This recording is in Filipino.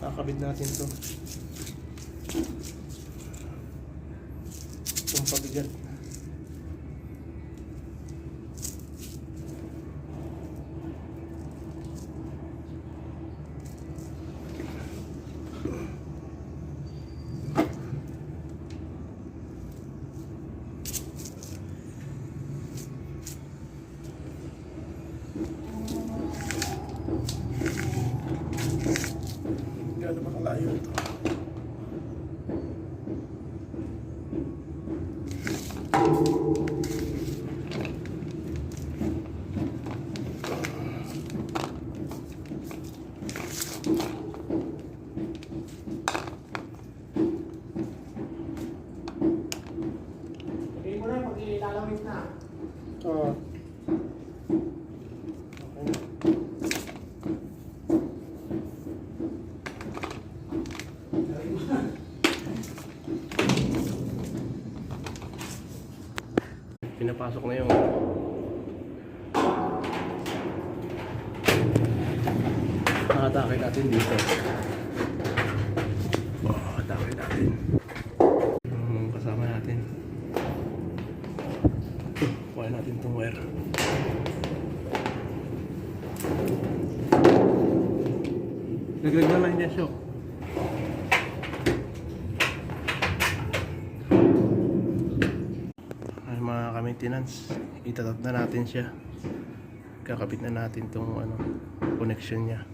Kakabit natin to. Itong pabigat. Gano'n ba kalayo ito? Lagay mo na pag ilalawit na. Oo. Pinapasok na yung atake natin dito. Atake natin kasama natin. Kuha natin itong wire. Naglag na lang niya shock. Mga ka-maintenance, itatat na natin siya. Kakabit na natin tong connection niya.